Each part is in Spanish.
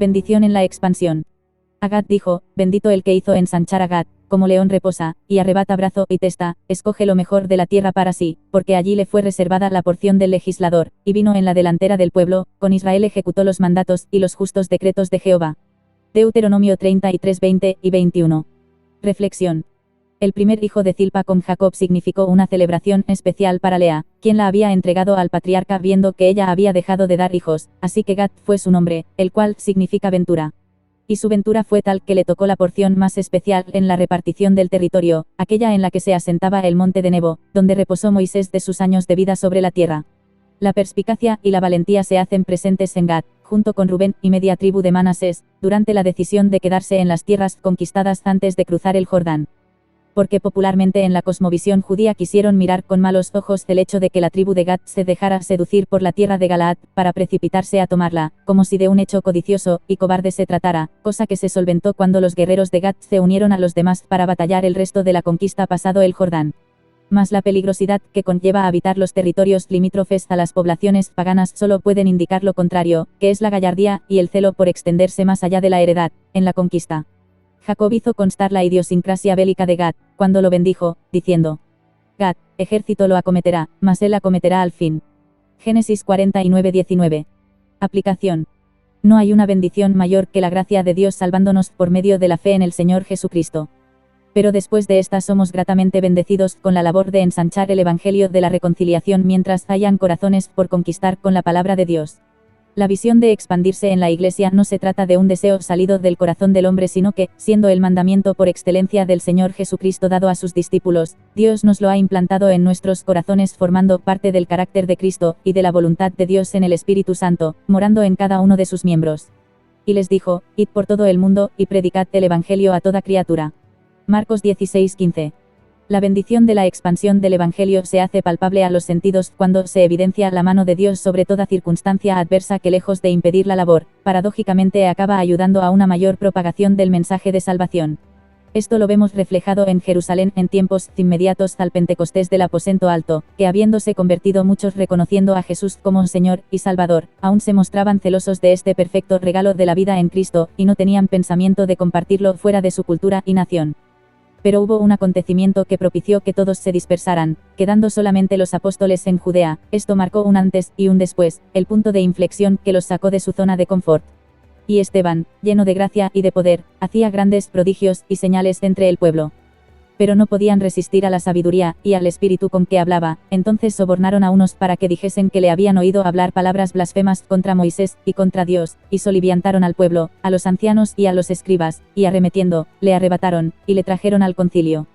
Bendición en la expansión. A Gad dijo, bendito el que hizo ensanchar a Gad, como león reposa, y arrebata brazo y testa, escoge lo mejor de la tierra para sí, porque allí le fue reservada la porción del legislador, y vino en la delantera del pueblo, con Israel ejecutó los mandatos y los justos decretos de Jehová. Deuteronomio 33, 20 y 21. Reflexión. El primer hijo de Zilpa con Jacob significó una celebración especial para Lea, quien la había entregado al patriarca viendo que ella había dejado de dar hijos, así que Gad fue su nombre, el cual significa ventura. Y su ventura fue tal que le tocó la porción más especial en la repartición del territorio, aquella en la que se asentaba el monte de Nebo, donde reposó Moisés de sus años de vida sobre la tierra. La perspicacia y la valentía se hacen presentes en Gad, junto con Rubén y media tribu de Manasés, durante la decisión de quedarse en las tierras conquistadas antes de cruzar el Jordán. Porque popularmente en la cosmovisión judía quisieron mirar con malos ojos el hecho de que la tribu de Gad se dejara seducir por la tierra de Galaad, para precipitarse a tomarla, como si de un hecho codicioso y cobarde se tratara, cosa que se solventó cuando los guerreros de Gad se unieron a los demás para batallar el resto de la conquista pasado el Jordán. Mas la peligrosidad que conlleva habitar los territorios limítrofes a las poblaciones paganas solo pueden indicar lo contrario, que es la gallardía y el celo por extenderse más allá de la heredad, en la conquista. Jacob hizo constar la idiosincrasia bélica de Gad, cuando lo bendijo, diciendo: Gad, ejército lo acometerá, mas él acometerá al fin. Génesis 49:19. Aplicación. No hay una bendición mayor que la gracia de Dios salvándonos por medio de la fe en el Señor Jesucristo. Pero después de esta somos gratamente bendecidos con la labor de ensanchar el Evangelio de la reconciliación mientras hayan corazones por conquistar con la palabra de Dios. La visión de expandirse en la Iglesia no se trata de un deseo salido del corazón del hombre, sino que, siendo el mandamiento por excelencia del Señor Jesucristo dado a sus discípulos, Dios nos lo ha implantado en nuestros corazones formando parte del carácter de Cristo, y de la voluntad de Dios en el Espíritu Santo, morando en cada uno de sus miembros. Y les dijo: id por todo el mundo, y predicad el Evangelio a toda criatura. Marcos 16:15. La bendición de la expansión del Evangelio se hace palpable a los sentidos cuando se evidencia la mano de Dios sobre toda circunstancia adversa que, lejos de impedir la labor, paradójicamente acaba ayudando a una mayor propagación del mensaje de salvación. Esto lo vemos reflejado en Jerusalén en tiempos inmediatos al Pentecostés del aposento alto, que habiéndose convertido muchos reconociendo a Jesús como Señor y Salvador, aún se mostraban celosos de este perfecto regalo de la vida en Cristo, y no tenían pensamiento de compartirlo fuera de su cultura y nación. Pero hubo un acontecimiento que propició que todos se dispersaran, quedando solamente los apóstoles en Judea. Esto marcó un antes y un después, el punto de inflexión que los sacó de su zona de confort. Y Esteban, lleno de gracia y de poder, hacía grandes prodigios y señales entre el pueblo. Pero no podían resistir a la sabiduría y al espíritu con que hablaba, entonces sobornaron a unos para que dijesen que le habían oído hablar palabras blasfemas contra Moisés y contra Dios, y soliviantaron al pueblo, a los ancianos y a los escribas, y arremetiendo, le arrebataron, y le trajeron al concilio.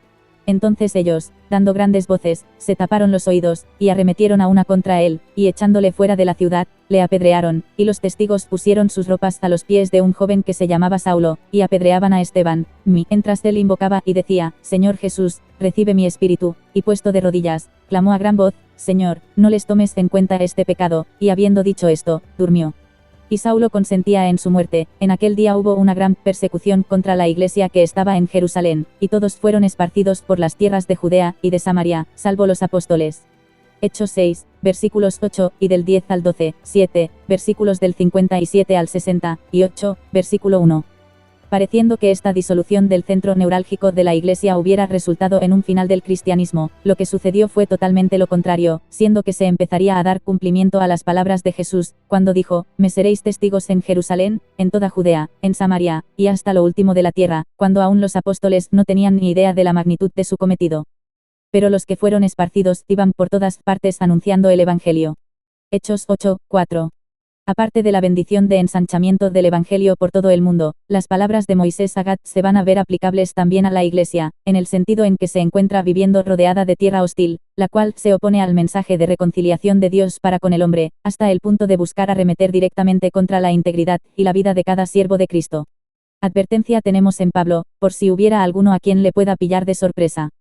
Entonces ellos, dando grandes voces, se taparon los oídos, y arremetieron a una contra él, y echándole fuera de la ciudad, le apedrearon, y los testigos pusieron sus ropas a los pies de un joven que se llamaba Saulo, y apedreaban a Esteban, mientras él invocaba y decía: Señor Jesús, recibe mi espíritu, y puesto de rodillas, clamó a gran voz: Señor, no les tomes en cuenta este pecado, y habiendo dicho esto, durmió. Y Saulo consentía en su muerte. En aquel día hubo una gran persecución contra la iglesia que estaba en Jerusalén, y todos fueron esparcidos por las tierras de Judea y de Samaria, salvo los apóstoles. Hechos 6, versículos 8, y del 10 al 12, 7, versículos del 57 al 60, y 8, versículo 1. Pareciendo que esta disolución del centro neurálgico de la Iglesia hubiera resultado en un final del cristianismo, lo que sucedió fue totalmente lo contrario, siendo que se empezaría a dar cumplimiento a las palabras de Jesús, cuando dijo: me seréis testigos en Jerusalén, en toda Judea, en Samaria, y hasta lo último de la tierra, cuando aún los apóstoles no tenían ni idea de la magnitud de su cometido. Pero los que fueron esparcidos iban por todas partes anunciando el Evangelio. Hechos 8, 4. Aparte de la bendición de ensanchamiento del Evangelio por todo el mundo, las palabras de Moisés a Gad se van a ver aplicables también a la Iglesia, en el sentido en que se encuentra viviendo rodeada de tierra hostil, la cual se opone al mensaje de reconciliación de Dios para con el hombre, hasta el punto de buscar arremeter directamente contra la integridad y la vida de cada siervo de Cristo. Advertencia tenemos en Pablo, por si hubiera alguno a quien le pueda pillar de sorpresa.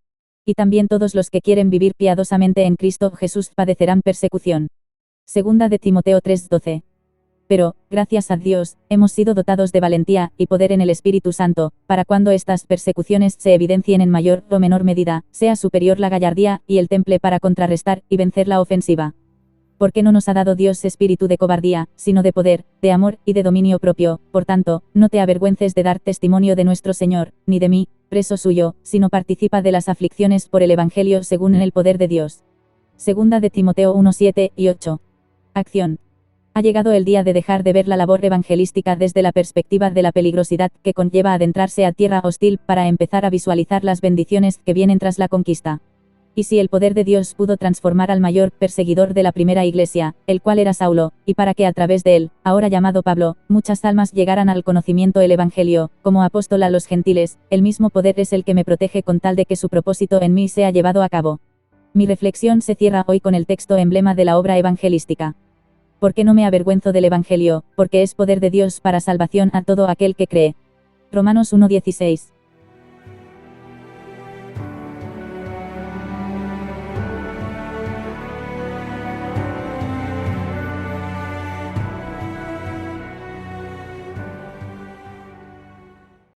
Y también todos los que quieren vivir piadosamente en Cristo Jesús padecerán persecución. Segunda de Timoteo 3:12. Pero, gracias a Dios, hemos sido dotados de valentía y poder en el Espíritu Santo, para cuando estas persecuciones se evidencien en mayor o menor medida, sea superior la gallardía y el temple para contrarrestar y vencer la ofensiva. ¿Por qué no nos ha dado Dios espíritu de cobardía, sino de poder, de amor y de dominio propio? Por tanto, no te avergüences de dar testimonio de nuestro Señor, ni de mí, preso suyo, sino participa de las aflicciones por el Evangelio según el poder de Dios. Segunda de Timoteo 1:7 y 8. Acción. Ha llegado el día de dejar de ver la labor evangelística desde la perspectiva de la peligrosidad que conlleva adentrarse a tierra hostil para empezar a visualizar las bendiciones que vienen tras la conquista. Y si el poder de Dios pudo transformar al mayor perseguidor de la primera iglesia, el cual era Saulo, y para que a través de él, ahora llamado Pablo, muchas almas llegaran al conocimiento del Evangelio, como apóstol a los gentiles, el mismo poder es el que me protege con tal de que su propósito en mí sea llevado a cabo. Mi reflexión se cierra hoy con el texto emblema de la obra evangelística. ¿Por qué no me avergüenzo del Evangelio? Porque es poder de Dios para salvación a todo aquel que cree. Romanos 1:16.